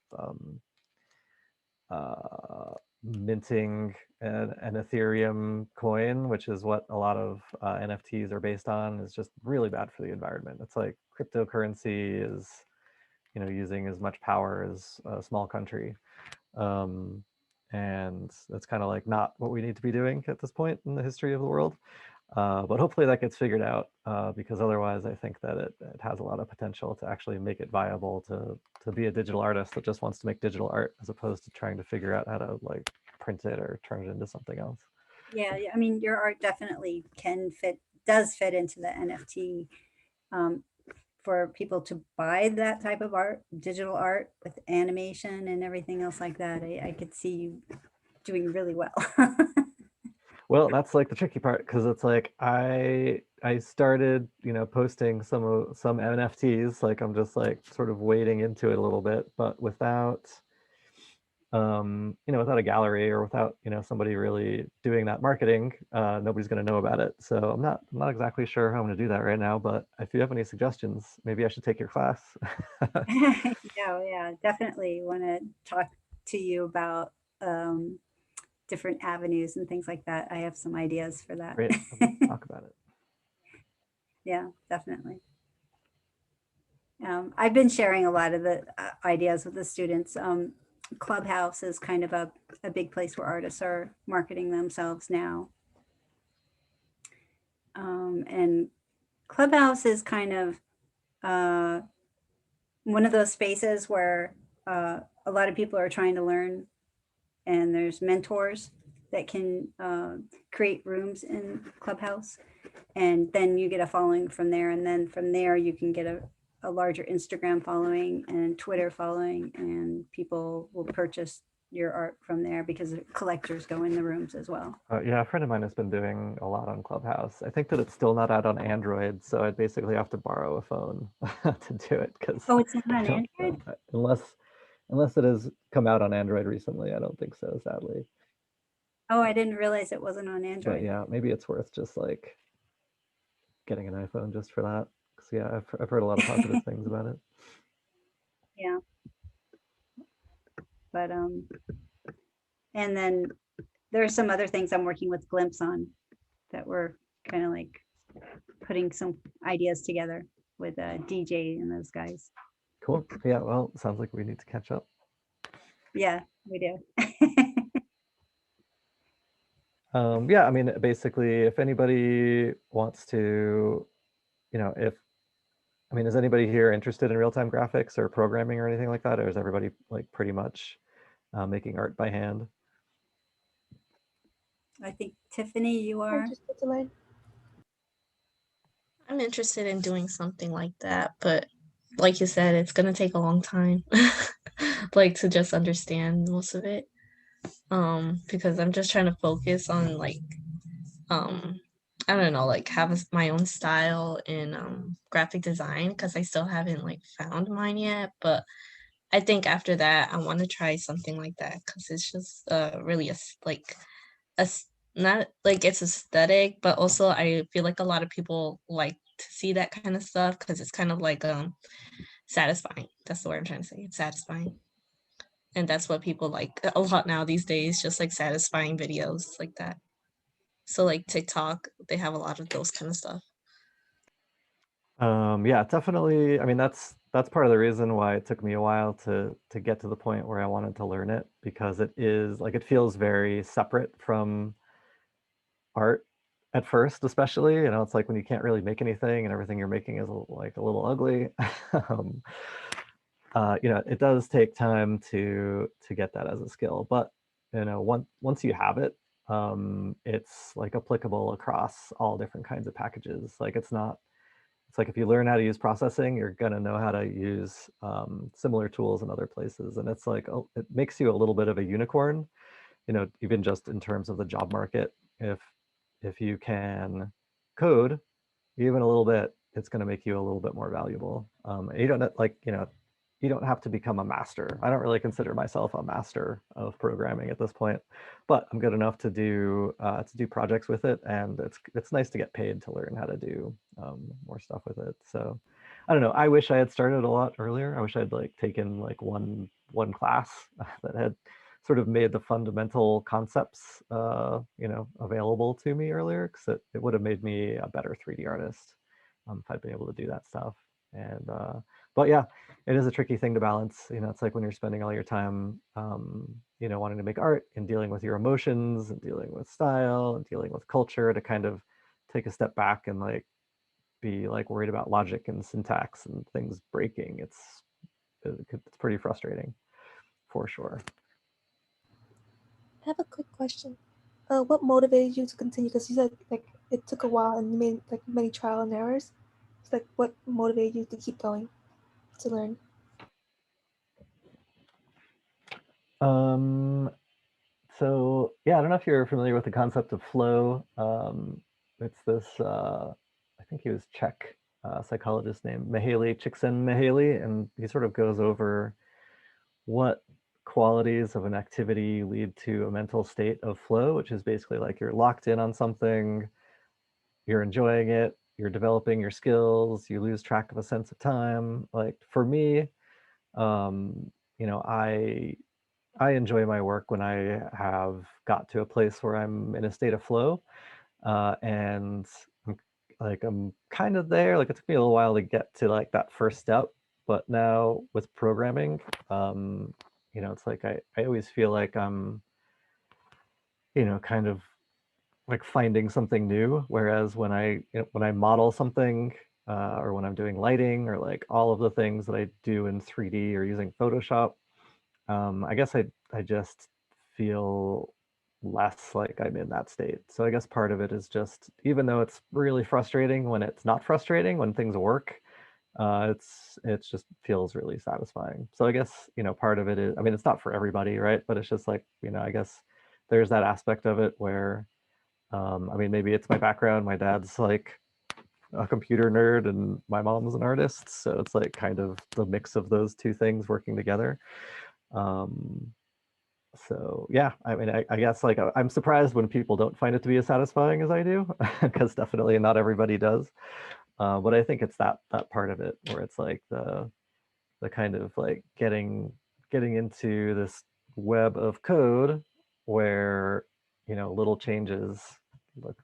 S2: minting an Ethereum coin, which is what a lot of NFTs are based on, is just really bad for the environment. It's like cryptocurrency is, you know, using as much power as a small country. And that's kind of like not what we need to be doing at this point in the history of the world. But hopefully that gets figured out, because otherwise I think that it has a lot of potential to actually make it viable to be a digital artist that just wants to make digital art, as opposed to trying to figure out how to like print it or turn it into something else.
S1: Yeah, I mean, your art definitely does fit into the NFT. Um, for people to buy that type of art, digital art with animation and everything else like that, I could see you doing really well.
S2: Well, that's like the tricky part, because it's like I started, you know, posting some NFTs, like I'm just like sort of wading into it a little bit, but without you know, without a gallery or without, you know, somebody really doing that marketing, nobody's going to know about it. So I'm not exactly sure how I'm going to do that right now. But if you have any suggestions, maybe I should take your class.
S1: Yeah, definitely want to talk to you about different avenues and things like that. I have some ideas for that.
S2: Great, I'd love to talk about it.
S1: Yeah, definitely. I've been sharing a lot of the ideas with the students. Clubhouse is kind of a big place where artists are marketing themselves now. And Clubhouse is kind of one of those spaces where a lot of people are trying to learn, and there's mentors that can create rooms in Clubhouse, and then you get a following from there, and then from there you can get a larger Instagram following and Twitter following, and people will purchase your art from there because collectors go in the rooms as well.
S2: Yeah, a friend of mine has been doing a lot on Clubhouse. I think that it's still not out on Android, so I'd basically have to borrow a phone to do it because
S1: Oh, it's not on Android?
S2: unless it has come out on Android recently. I don't think so, sadly.
S1: Oh, I didn't realize it wasn't on
S2: But
S1: Android.
S2: yeah, maybe it's worth just like getting an iPhone just for that. Because yeah, I've heard a lot of positive things about it.
S1: Yeah. But and then there are some other things I'm working with Glimpse on that we're kind of like putting some ideas together with DJ and those guys.
S2: Cool. Yeah, well, sounds like we need to catch up.
S1: Yeah, we do.
S2: Yeah, I mean, basically, if anybody wants to, is anybody here interested in real-time graphics or programming or anything like that? Or is everybody like pretty much making art by hand?
S1: I think Tiffany, you
S4: I'm
S1: are.
S4: interested to learn.
S3: I'm interested in doing something like that, but like you said, it's gonna take a long time, like to just understand most of it. Because I'm just trying to focus on like, I don't know, like have my own style in graphic design because I still haven't like found mine yet. But I think after that, I want to try something like that because it's just really like a not like it's aesthetic, but also I feel like a lot of people like to see that kind of stuff because it's kind of like satisfying. That's the word I'm trying to say. It's satisfying. And that's what people like a lot now these days, just like satisfying videos like that. So like TikTok, they have a lot of those kind of stuff.
S2: Yeah, definitely. I mean, that's part of the reason why it took me a while to get to the point where I wanted to learn it, because it is like it feels very separate from art at first, especially. It's like when you can't really make anything and everything you're making is like a little ugly. um, it does take time to get that as a skill, but once you have it, it's like applicable across all different kinds of packages. Like it's like if you learn how to use processing, you're gonna know how to use similar tools in other places, and it's like it makes you a little bit of a unicorn, even just in terms of the job market. If you can code even a little bit, it's going to make you a little bit more valuable. You don't you don't have to become a master. I don't really consider myself a master of programming at this point, but I'm good enough to do projects with it, and it's nice to get paid to learn how to do more stuff with it. So I don't know. I wish I had started a lot earlier. I wish I'd like taken like one class that had sort of made the fundamental concepts available to me earlier, because it would have made me a better 3D artist if I'd been able to do that stuff. And but yeah, it is a tricky thing to balance. It's like when you're spending all your time wanting to make art and dealing with your emotions and dealing with style and dealing with culture, to kind of take a step back and like be like worried about logic and syntax and things breaking. It's pretty frustrating for sure.
S4: I have a quick question. What motivated you to continue? Because you said like it took a while and you made like many trial and errors. It's like what motivated you to keep going to learn?
S2: So yeah, I don't know if you're familiar with the concept of flow. It's this, I think he was Czech psychologist named Mihaly Csikszentmihalyi, and he sort of goes over what qualities of an activity lead to a mental state of flow, which is basically like you're locked in on something, you're enjoying it, you're developing your skills, you lose track of a sense of time. Like for me, I enjoy my work when I have got to a place where I'm in a state of flow, and I'm kind of there. Like it took me a little while to get to like that first step, But now with programming, it's like I always feel like I'm, kind of like finding something new. Whereas when I model something, or when I'm doing lighting, or like all of the things that I do in 3D or using Photoshop, I guess I just feel less like I'm in that state. So I guess part of it is just, even though it's really frustrating when it's not frustrating, when things work, it's just feels really satisfying. So I guess, part of it is, I mean, it's not for everybody, right? But it's just like, I guess there's that aspect of it where, I mean, maybe it's my background. My dad's like a computer nerd and my mom's an artist. So it's like kind of the mix of those two things working together. Um, so yeah, I mean, I guess like I'm surprised when people don't find it to be as satisfying as I do, because definitely not everybody does. But I think it's that part of it where it's like the kind of like getting into this web of code where, little changes, like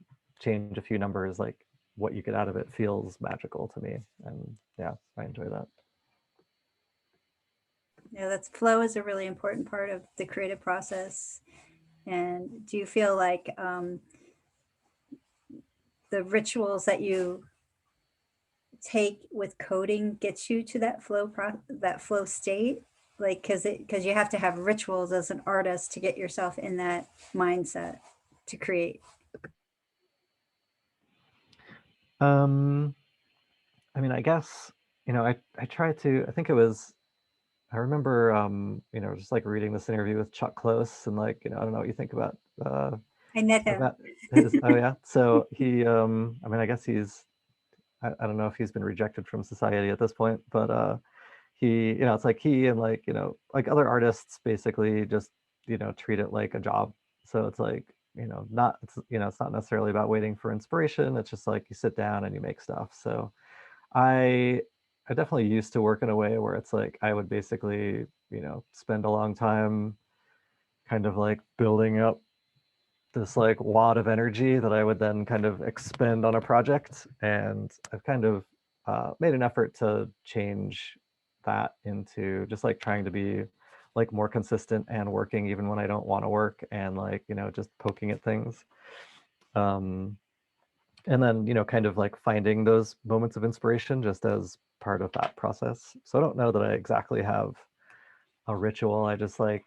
S2: change a few numbers, like what you get out of it feels magical to me. And yeah, I enjoy that.
S1: Yeah, that's flow is a really important part of the creative process. And do you feel like the rituals that you take with coding gets you to that flow state? Like, because you have to have rituals as an artist to get yourself in that mindset to create.
S2: Um, I mean, I guess, I try to, I think it was, I remember, just like reading this interview with Chuck Close, and like, I don't know what you think uh,
S1: I met him.
S2: about his, oh yeah. So he, I mean, I guess he's, I don't know if he's been rejected from society at this point, but he, it's like he and like, like other artists basically just, treat it like a job. So it's like, not, it's not necessarily about waiting for inspiration. It's just like you sit down and you make stuff. So I I definitely used to work in a way where it's like I would basically, spend a long time kind of like building up this like wad of energy that I would then kind of expend on a project. And I've kind of made an effort to change that into just like trying to be like more consistent and working even when I don't want to work, and like, just poking at things. Um, and then, kind of like finding those moments of inspiration just as part of that process. So I don't know that I exactly have a ritual. I just like,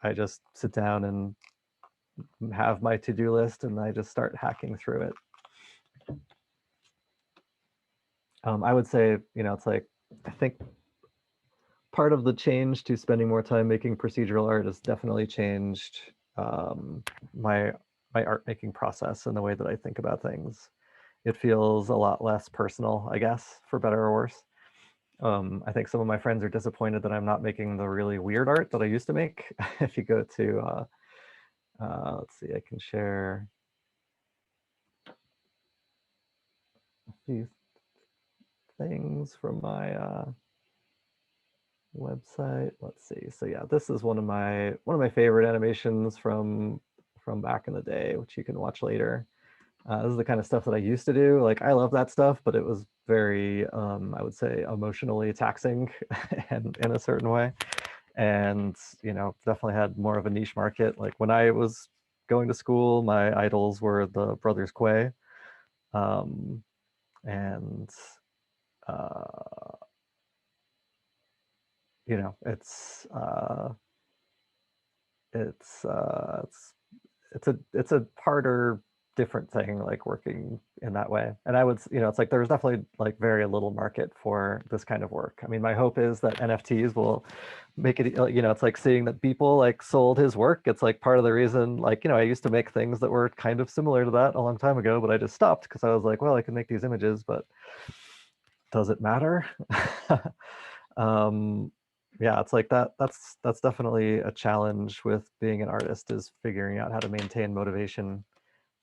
S2: I just sit down and have my to-do list and I just start hacking through it. I would say, it's like, I think part of the change to spending more time making procedural art has definitely changed my art making process and the way that I think about things. It feels a lot less personal, I guess, for better or worse. I think some of my friends are disappointed that I'm not making the really weird art that I used to make. If you go to, let's see, I can share a few things from my website. Let's see. So yeah, this is one of my favorite animations from back in the day, which you can watch later. This is the kind of stuff that I used to do. Like I love that stuff, but it was very, I would say, emotionally taxing, and in a certain way. And definitely had more of a niche market. Like when I was going to school, my idols were the Brothers Quay, um, and uh, it's it's a harder, different thing, like working in that way. And I would, it's like there's definitely like very little market for this kind of work. I mean, my hope is that NFTs will make it, it's like seeing that people like sold his work. It's like part of the reason, like, I used to make things that were kind of similar to that a long time ago, but I just stopped because I was like, well, I can make these images, but does it matter? um, yeah, it's like that's definitely a challenge with being an artist, is figuring out how to maintain motivation.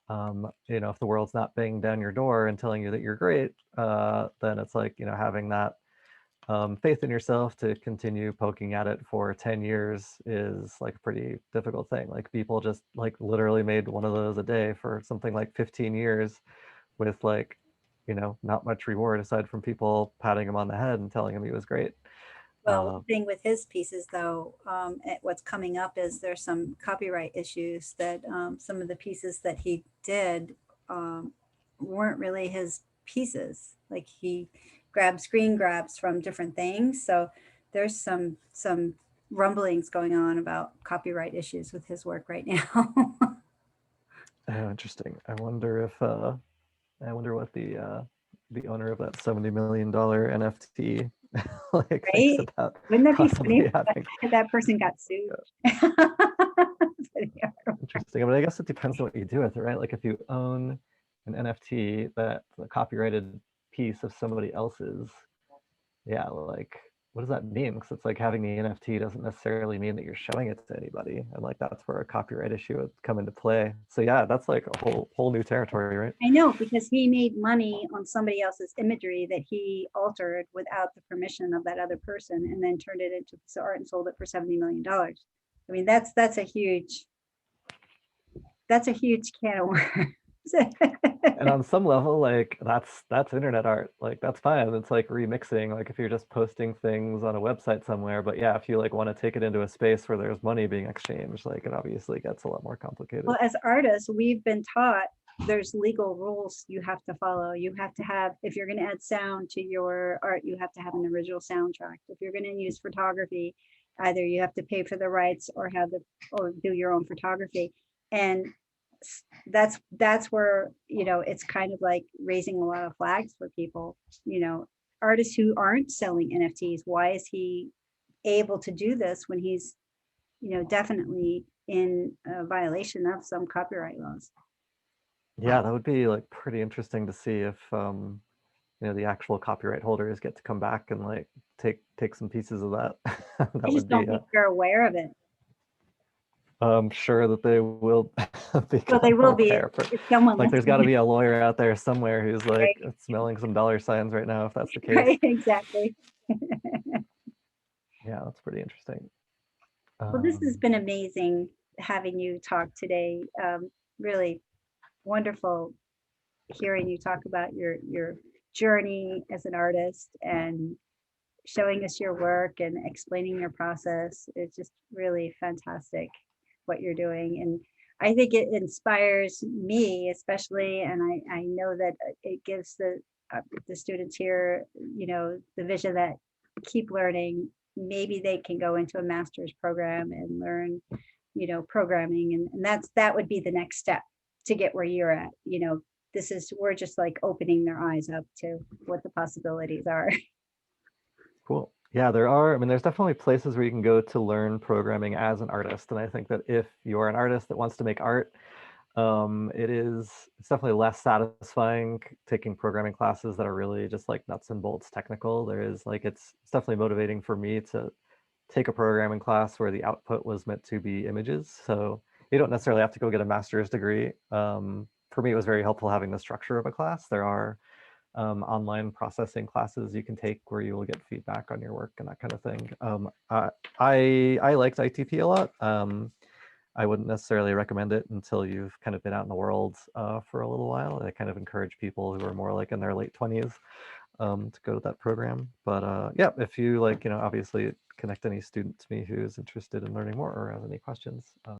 S2: If the world's not banging down your door and telling you that you're great, then it's like, having that faith in yourself to continue poking at it for 10 years is like a pretty difficult thing. Like people just like literally made one of those a day for something like 15 years with like you know, not much reward aside from people patting him on the head and telling him he was great.
S1: Well, one thing with his pieces, though, what's coming up is there's some copyright issues that some of the pieces that he did weren't really his pieces. Like he grabbed screen grabs from different things. So there's some rumblings going on about copyright issues with his work right now.
S2: Oh, interesting. I wonder if I wonder what the owner of that $70 million NFT like thinks
S1: Right?
S2: about
S1: Wouldn't that be funny
S2: possibly having.
S1: if that person got sued?
S2: Interesting. I mean, I guess it depends on what you do with it, right? Like if you own an NFT that's a copyrighted piece of somebody else's, yeah, like what does that mean? Because it's like having the NFT doesn't necessarily mean that you're showing it to anybody, and like that's where a copyright issue would come into play. So yeah, that's like a whole new territory, right?
S1: I know, because he made money on somebody else's imagery that he altered without the permission of that other person, and then turned it into piece of art and sold it for $70 million. I mean, that's a huge can of worms.
S2: And on some level, like that's internet art. Like that's fine. It's like remixing. Like if you're just posting things on a website somewhere. But yeah, if you like want to take it into a space where there's money being exchanged, like it obviously gets a lot more complicated.
S1: Well, as artists, we've been taught there's legal rules you have to follow. You have to have, if you're going to add sound to your art, you have to have an original soundtrack. If you're going to use photography, either you have to pay for the rights or do your own photography. And that's where, it's kind of like raising a lot of flags for people, artists who aren't selling NFTs. Why is he able to do this when he's, definitely in violation of some copyright laws?
S2: Yeah, that would be like pretty interesting to see if the actual copyright holders get to come back and like take some pieces of that. That
S1: I just
S2: would be
S1: don't think they're aware of it.
S2: I'm sure that they will
S1: Well,
S2: become
S1: they will be
S2: aware.
S1: if someone
S2: Like
S1: lets
S2: there's got to
S1: them
S2: be a lawyer out there somewhere who's like
S1: Right.
S2: smelling some dollar signs right now if that's the case.
S1: Right, exactly.
S2: Yeah, that's pretty interesting.
S1: Well, this has been amazing having you talk today. Really wonderful hearing you talk about your journey as an artist and showing us your work and explaining your process. It's just really fantastic what you're doing. And I think it inspires me, especially, and I know that it gives the students here, the vision that keep learning. Maybe they can go into a master's program and learn, programming. And that would be the next step to get where you're at. We're just like opening their eyes up to what the possibilities are.
S2: Cool. Yeah, I mean, there's definitely places where you can go to learn programming as an artist. And I think that if you're an artist that wants to make art, it's definitely less satisfying taking programming classes that are really just like nuts and bolts technical. It's definitely motivating for me to take a programming class where the output was meant to be images. So you don't necessarily have to go get a master's degree. For me, it was very helpful having the structure of a class. There are online processing classes you can take where you will get feedback on your work and that kind of thing. I liked ITP a lot. I wouldn't necessarily recommend it until you've kind of been out in the world for a little while. I kind of encourage people who are more like in their late 20s to go to that program. But yeah, if you like, obviously connect any student to me who's interested in learning more or has any questions.